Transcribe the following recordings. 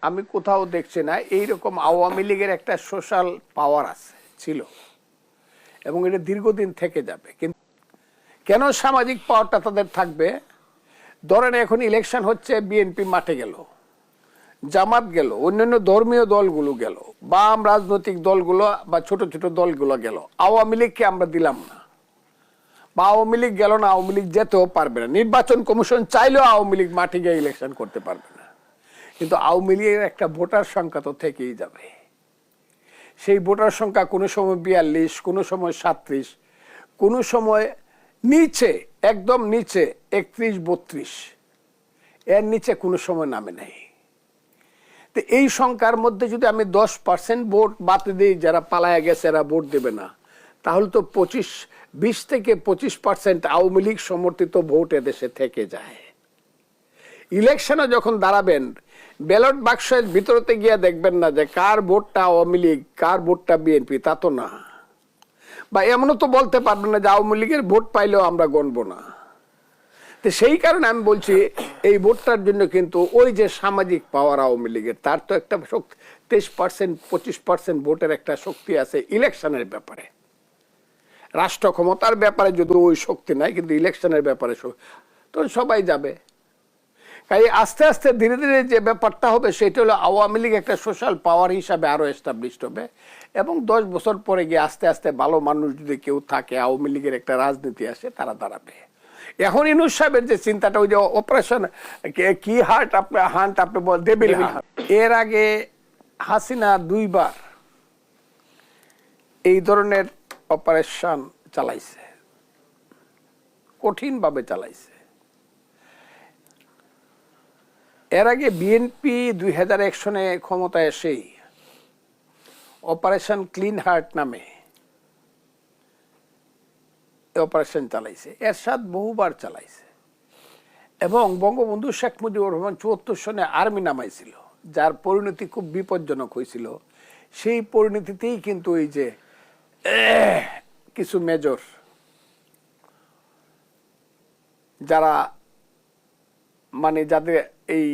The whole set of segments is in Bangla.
আমি কোথাও দেখছি না এইরকম আওয়ামী লীগের একটা সোশ্যাল পাওয়ার আছে ছিল এবং এটা দীর্ঘদিন থেকে যাবে। কিন্তু কেন সামাজিক পাওয়ারটা তাদের থাকবে? ধরেন এখন ইলেকশন হচ্ছে, বিএনপি মাঠে গেল, জামাত গেল, অন্যান্য ধর্মীয় দলগুলো গেল, বাম রাজনৈতিক দলগুলো বা ছোট ছোট দলগুলো গেল, আওয়ামী লীগকে আমরা দিলাম না, বা আওয়ামী লীগ গেল না, আওয়ামী লীগ যেতেও পারবে না, নির্বাচন কমিশন চাইলেও আওয়ামী লীগ মাঠে গিয়ে ইলেকশন করতে পারবে না। কিন্তু আওয়ামী লীগের একটা ভোটার সংখ্যা তো থেকেই যাবে। সেই ভোটার সংখ্যা কোনো সময় 42, কোনো সময় 37, কোনো সময় নিচে, একদম নিচে 31-32, এর নিচে কোনো সময় নামে নাই। তো এই সংখ্যার মধ্যে যদি আমি 10% ভোট বাদ দিই, যারা পালায়া গেছে এরা ভোট দেবে না, তাহলে তো 20 থেকে 25% আওয়ামী লীগ সমর্থিত ভোট এদেশে থেকে যায়। ইলেকশনে যখন দাঁড়াবেন, ব্যালট বাক্সের ভিতরতে গিয়ে দেখবেন না যে কার ভোটটা আওয়ামী লীগ, কার ভোটটা বিএনপি, তা তো না। বা এমনও তো বলতে পারবেন না যে আওয়ামী লীগের ভোট পাইলেও আমরা গণব না। তো সেই কারণে আমি বলছি এই ভোটটার জন্য কিন্তু ওই যে সামাজিক পাওয়ার আওয়ামী লীগের, তার তো একটা 23%, 25% ভোটের একটা শক্তি আছে ইলেকশনের ব্যাপারে। রাষ্ট্র ক্ষমতার ব্যাপারে যদি ওই শক্তি নাই, কিন্তু ইলেকশনের ব্যাপারে তো সবাই যাবে। তাই আস্তে আস্তে ধীরে ধীরে যে ব্যাপারটা হবে সেটা হলো আওয়ামী লীগ একটা সোশ্যাল পাওয়ার হিসাবে আরো এস্টাবলিশড হবে এবং 10 বছর পরে গিয়ে আস্তে আস্তে ভালো মানুষ যদি কেউ থাকে, আওয়ামী লীগের একটা রাজনীতি আসে, তারা দাঁড়াবে। এখন ইউনূস সাহেবের যে চিন্তাটা, ওই যে অপারেশন কি হার্ট আপনি ডেভিল হান্ট, এর আগে হাসিনা 2 বার এই ধরনের অপারেশন চালাইছে, কঠিনভাবে চালাইছে। এর আগে বিএনপি 2001 সনে ক্ষমতায় এসেই অপারেশন ক্লিন হার্ট নামে অপারেশন চালাইছে, এরশাদ বহুবার চালাইছে এবং বঙ্গবন্ধু শেখ মুজিবুর রহমান 74 সনে আর্মি নামাইছিল, যার পরিণতি খুব বিপজ্জনক হয়েছিল। সেই পরিণতিতেই কিন্তু এই যে কিছু মেজর যারা মানে যাদের এই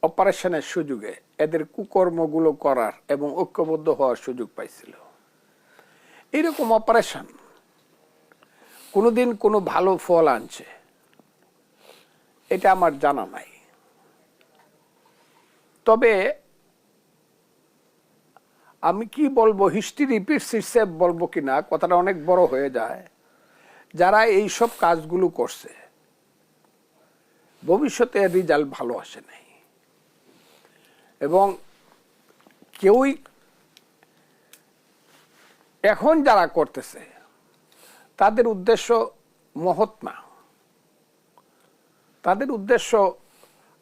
অপারেশনের সুযোগে এদের কুকর্মগুলো করার এবং ঐক্যবদ্ধ হওয়ার সুযোগ পাইছিল। এইরকম অপারেশন কোনোদিন কোনো ভালো ফল আনছে এটা আমার জানা নাই। তবে আমি কি বলবো, হিস্ট্রি রিপিটস ইটসেলফ বলবো কিনা, কথাটা অনেক বড় হয়ে যায়। যারা এই সব কাজগুলো করছে ভবিষ্যতে রেজাল্ট ভালো আসে নাই এবং কেউই এখন যারা করতেছে তাদের উদ্দেশ্য মহৎ না, তাদের উদ্দেশ্য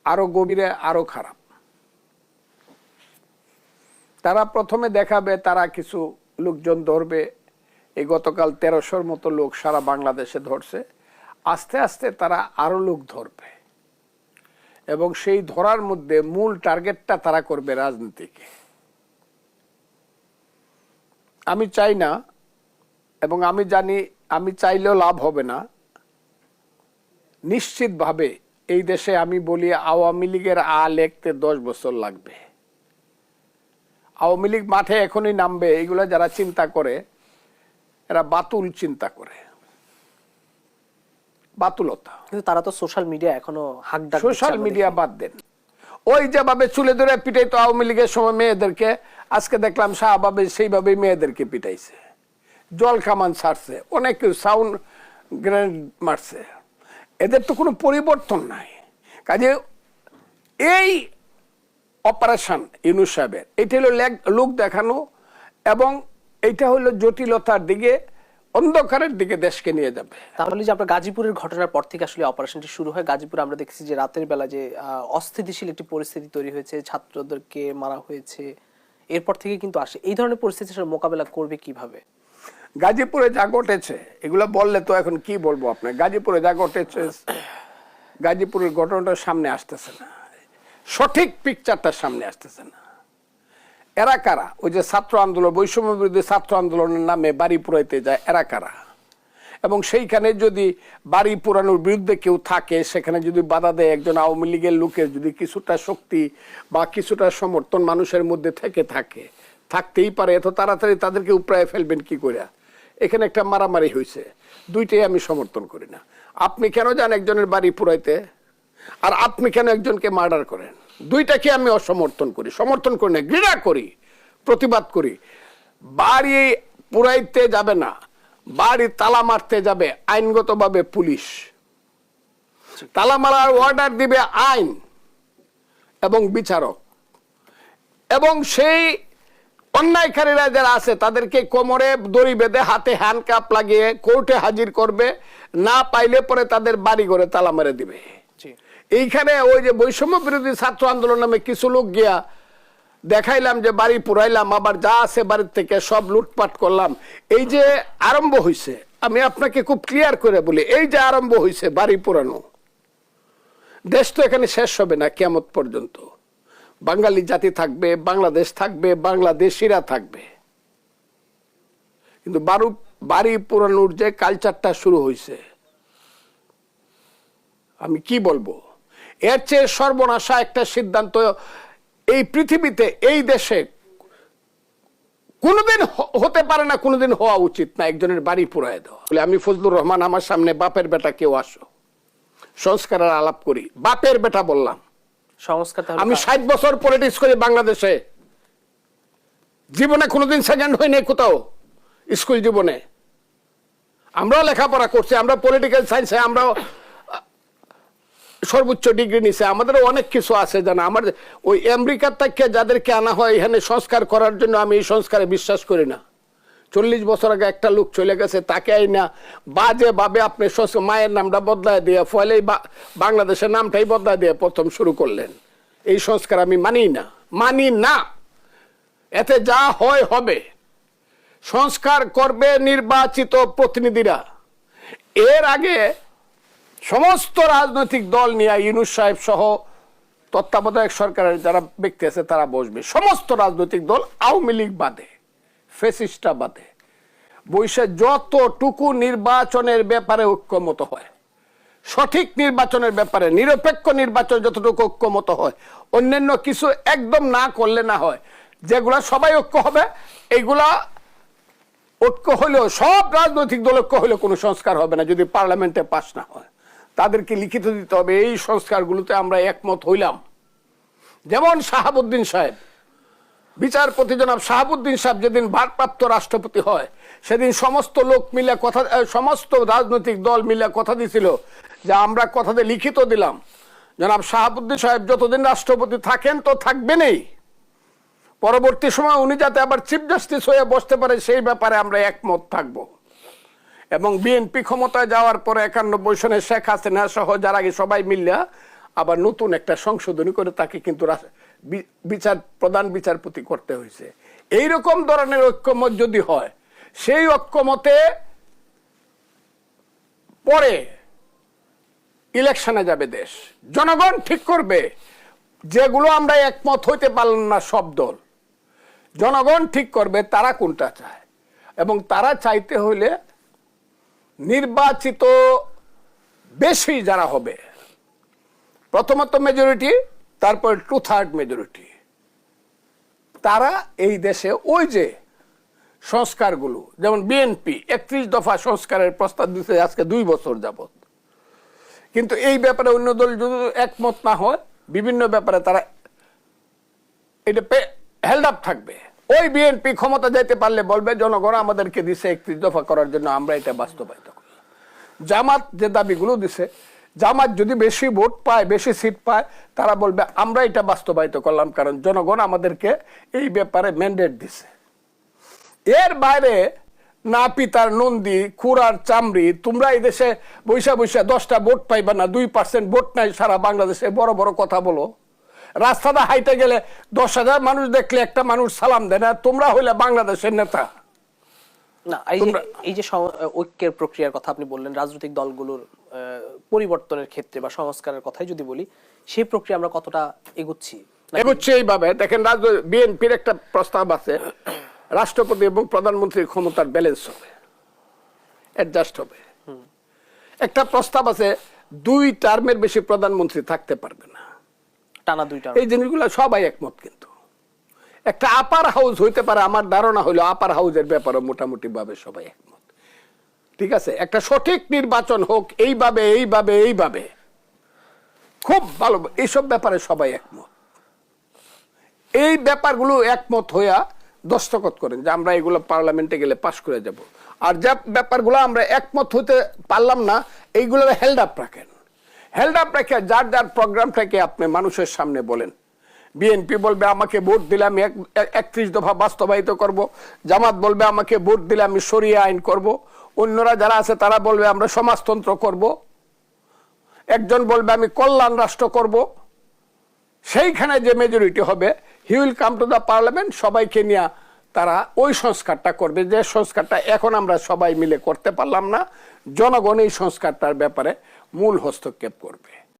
আরো গভীরে, আরো খারাপ। তারা প্রথমে দেখাবে তারা কিছু লোকজন ধরবে, এই গতকাল 1300-র মতো লোক সারা বাংলাদেশে ধরছে, আস্তে আস্তে তারা আরো লোক ধরবে এবং সেই ধরার মধ্যে মূল টার্গেটটা তারা করবে রাজনীতিকে। আমি চাই না এবং আমি জানি আমি চাইলেও লাভ হবে না। নিশ্চিতভাবে এই দেশে আমি বলি আওয়ামী লীগের লিখতে 10 বছর লাগবে। আওয়ামী লীগ মাঠে এখনই নামবে, এগুলো যারা চিন্তা করে এরা বাতুল চিন্তা করে, বাতুলতা। কিন্তু তারা তো সোশ্যাল মিডিয়া এখনো হাক ডাক, সোশ্যাল মিডিয়া বাদ দেন, ওই যেভাবে চুলে ধরে পিটাইতো আওয়ামী লীগের সময় মেয়েদেরকে, আজকে দেখলাম শাহবাবে সেইভাবে মেয়েদেরকে পিটাইছে, জল কামান ছাড়ছে, অনেক সাউন্ড গ্রেনেড মারছে। এদের তো কোনো পরিবর্তন নাই। কাজে এই অপারেশন ইউনূস সাহেবের এটা হলো লোক দেখানো এবং এটা হলো জটিলতার দিকে, অন্ধকারের দিকে দেশকে নিয়ে যাবে। তাহলে যে আপনার গাজীপুরের ঘটনার পর থেকে আসলে অপারেশনটি শুরু হয়, গাজীপুরে আমরা দেখছি যে রাতের বেলা যে অস্থিতিশীল একটি পরিস্থিতি তৈরি হয়েছে, ছাত্রদেরকে মারা হয়েছে, এরপর থেকে কিন্তু আসে এই ধরনের পরিস্থিতির সাথে মোকাবেলা করবে কিভাবে? গাজীপুরে যা ঘটেছে এগুলো বললে তো এখন কি বলবো আপনার, গাজীপুরে যা ঘটেছে, গাজীপুরের ঘটনাটা সামনে আসতেছে না, সঠিক পিকচারটা সামনে আসতেছে না। এরা কারা? ওই যে ছাত্র আন্দোলন, বৈষম্য বিরোধী ছাত্র আন্দোলনের নামে বাড়ি পুরাইতে যায়, এরা কারা? এবং সেইখানে যদি বাড়ি পুরানোর বিরুদ্ধে কেউ থাকে, সেখানে যদি বাধা দেয় একজন আওয়ামী লীগের লোকের যদি কিছুটা শক্তি বা কিছুটা সমর্থন মানুষের মধ্যে থেকে থাকে, থাকতেই পারে, এত তাড়াতাড়ি তাদেরকে উপড়ায় ফেলবেন কি করে? এখানে একটা মারামারি হয়েছে, দুইটাই আমি সমর্থন করি না। আপনি কেন যান একজনের বাড়ি পুরাইতে, আর আপনি কেন একজনকে মার্ডার করেন? দুইটাকে আমি অসমর্থন করি, সমর্থন করি না, ঘৃণা করি, প্রতিবাদ করি। বাড়ি পুরাইতে যাবে না, বাড়ি তালা মারতে যাবে আইনগতভাবে পুলিশ, তালা মারার অর্ডার দিবে আইন এবং বিচারক, এবং সেই অন্যায়কারীরা যারা আছে তাদেরকে কোমরে দড়ি বেঁধে হাতে হ্যান্ডকাপ লাগিয়ে কোর্টে হাজির করবে, না পাইলে পরে তাদের বাড়ি ঘরে তালা মেরে দিবে। এইখানে ওই যে বৈষম্য বিরোধী ছাত্র আন্দোলন নামে কিছু লোক গিয়া দেখাইলাম যে বাড়ি পুরাইলাম, আবার যা আছে বাড়ির থেকে সব লুটপাট করলাম, এই যে আরম্ভ হয়েছে, আমি আপনাকে খুব ক্লিয়ার করে বলি, এই যে আরম্ভ হয়েছে বাড়ি পুরানো, দেশ তো এখানে শেষ হবে না কিয়ামত পর্যন্ত। বাঙালি জাতি থাকবে, বাংলাদেশ থাকবে, বাংলাদেশিরা থাকবে, কিন্তু বাড়ি পুরানোর যে কালচারটা শুরু হয়েছে, আমি কি বলবো, এর চেয়ে সর্বনাশা একটা সিদ্ধান্ত এই পৃথিবীতে, এই দেশে কোনোদিন হতে পারে না, কোনোদিন হওয়া উচিত না, একজনের বাড়ি পুরায় দেওয়া। বলে আমি ফজলুর রহমান, আমার সামনে বাপের বেটা কেউ আসো, সংস্কারের আলাপ করি, বাপের বেটা বললাম। সংস্কার আমি 60 বছর পলিটিক্স করি বাংলাদেশে, জীবনে কোনোদিন সেকেন্ড হয়নি কোথাও, স্কুল জীবনে আমরাও লেখাপড়া করছি, আমরা পলিটিক্যাল সায়েন্সে আমরাও সর্বোচ্চ ডিগ্রি নিছে, আমাদেরও অনেক কিছু আছে জানা। আমার ওই আমেরিকার থেকে যাদেরকে আনা হয় এখানে সংস্কার করার জন্য, আমি এই সংস্কারে বিশ্বাস করি না। 40 বছর আগে একটা লোক চলে গেছে, তাকে আইনা বাজে ভাবে আপনি মায়ের নামটা বদলায় দিয়ে ফলে বাংলাদেশের নামটাই বদলায় দিয়ে প্রথম শুরু করলেন। এই সংস্কার আমি মানি না। এতে যা হয় হবে, সংস্কার করবে নির্বাচিত প্রতিনিধিরা। এর আগে সমস্ত রাজনৈতিক দল নিয়ে ইউনূস সাহেব সহ তত্ত্বাবধায়ক সরকারের যারা ব্যক্তি আছে তারা বসবে, সমস্ত রাজনৈতিক দল, আওয়ামী লীগ বাদে, ফ্যাসিস্টরা বাদে, বৈশে যতটুকু নির্বাচনের ব্যাপারে ঐক্যমত হয়, সঠিক নির্বাচনের ব্যাপারে, নিরপেক্ষ নির্বাচন যতটুকু ঐক্যমত হয়, অন্যান্য কিছু একদম না করলে না হয়, যেগুলা সবাই ঐক্য হবে, এইগুলা ঐক্য হলেও, সব রাজনৈতিক দল ঐক্য হলেও কোনো সংস্কার হবে না যদি পার্লামেন্টে পাস না হয়। তাদেরকে লিখিত দিতে হবে এই সংস্কারগুলোতে আমরা একমত হইলাম। যেমন শাহাবুদ্দিন সাহেব, বিচারপতি জনাব শাহাবুদ্দিন সাহেব যেদিন ভারপ্রাপ্ত রাষ্ট্রপতি হয়, সেদিন সমস্ত লোক মিলে কথা, সমস্ত রাজনৈতিক দল মিলে কথা দিছিল যে আমরা কথাতে লিখিত দিলাম, জনাব শাহাবুদ্দিন সাহেব যতদিন রাষ্ট্রপতি থাকেন তো থাকবেনই, পরবর্তী সময় উনি যাতে আবার চিফ জাস্টিস হয়ে বসতে পারে সেই ব্যাপারে আমরা একমত থাকব। এবং বিএনপি ক্ষমতায় যাওয়ার পরে 91 সনে শেখ হাসিনা সহ যার আগে সবাই মিললে আবার নতুন একটা সংশোধনী করে তাকে কিন্তু প্রধান বিচারপতি করতে হয়েছে। এইরকম ধরনের ঐক্যমত যদি হয়, সেই ঐক্যমতে পরে ইলেকশনে যাবে দেশ, জনগণ ঠিক করবে। যেগুলো আমরা একমত হইতে পারলাম না সব দল, জনগণ ঠিক করবে তারা কোনটা চায়, এবং তারা চাইতে হইলে নির্বাচিত বেশি যারা হবে, প্রথমত মেজরিটি, তারপর 2/3 মেজরিটি, তারা এই দেশে ওই যে সংস্কারগুলো, যেমন বিএনপি 31 দফা সংস্কারের প্রস্তাব দিতে আজকে 2 বছর যাবত, কিন্তু এই ব্যাপারে অন্য দল যদি একমত না হয়, বিভিন্ন ব্যাপারে তারা এটা হেল্ড আপ থাকবে। ওই বিএনপি ক্ষমতা যাইতে পারলে বলবে জনগণ আমাদেরকে দিছে 31 দফা করার জন্য, আমরা এটা বাস্তবায়িত করি। জামাত যে দাবিগুলো দিছে, জামাত যদি বেশি ভোট পায়, বেশি সিট পায়, তারা বলবে আমরা এটা বাস্তবায়িত করলাম, কারণ জনগণ আমাদেরকে এই ব্যাপারে ম্যান্ডেট দিছে। এর বাইরে না পিতার নন্দী, খুরার চামড়ি, তোমরা এই দেশে বৈশা 10টা ভোট পাইবা না, 2% ভোট নাই সারা বাংলাদেশে, বড় বড় কথা বলো। রাস্তাটা হাইটে গেলে 10,000 মানুষ দেখলে একটা মানুষ সালাম দেয় না, তোমরা হইলে বাংলাদেশের নেতা না। এই যে ঐক্যের প্রক্রিয়ার কথা আপনি বললেন, রাজনৈতিক দলগুলোর পরিবর্তনের ক্ষেত্রে বা সংস্কারের কথাই যদি বলি, সেই প্রক্রিয়া আমরা কতটা এগোচ্ছি? এইভাবে দেখেন, বিএনপির একটা প্রস্তাব আছে, রাষ্ট্রপতি এবং প্রধানমন্ত্রীর ক্ষমতার ব্যালেন্স হবে, অ্যাডজাস্ট হবে। একটা প্রস্তাব আছে 2 টার্মের বেশি প্রধানমন্ত্রী থাকতে পারবে না, টানা 2 টার্ম। এই জিনিসগুলো সবাই একমত। কিন্তু একটা আপার হাউস হইতে পারে, আমার ধারণা হলো আপার হাউসের ব্যাপারে মোটামুটি ভাবে সবাই একমত। ঠিক আছে, একটা সঠিক নির্বাচন হোক এইভাবে এইভাবে এইভাবে, খুব ভালো, এইসব ব্যাপারে সবাই একমত। এই ব্যাপারগুলো একমত হইয়া দস্তখত করেন যে আমরা এগুলো পার্লামেন্টে গেলে পাশ করে যাব। আর যে ব্যাপারগুলো আমরা একমত হতে পারলাম না, এইগুলো হেল্ড আপ রাখেন। হেল্ড আপ রেখে যার যার প্রোগ্রামটাকে আপনি মানুষের সামনে বলেন। বিএনপি বলবে আমাকে ভোট দিলে আমি 31 দফা বাস্তবায়িত করব, জামাত বলবে আমাকে ভোট দিলে আমি শরিয়া আইন করব, অন্যরা যারা আছে তারা বলবে আমরা সমাজতন্ত্র করব, একজন বলবে আমি কল্যাণ রাষ্ট্র করব। সেইখানে যে মেজরিটি হবে, he will come to the parliament, সবাইকে নিয়ে তারা ওই সংস্কারটা করবে, যে সংস্কারটা এখন আমরা সবাই মিলে করতে পারলাম না। জনগণ এই সংস্কারটার ব্যাপারে মূল হস্তক্ষেপ করবে।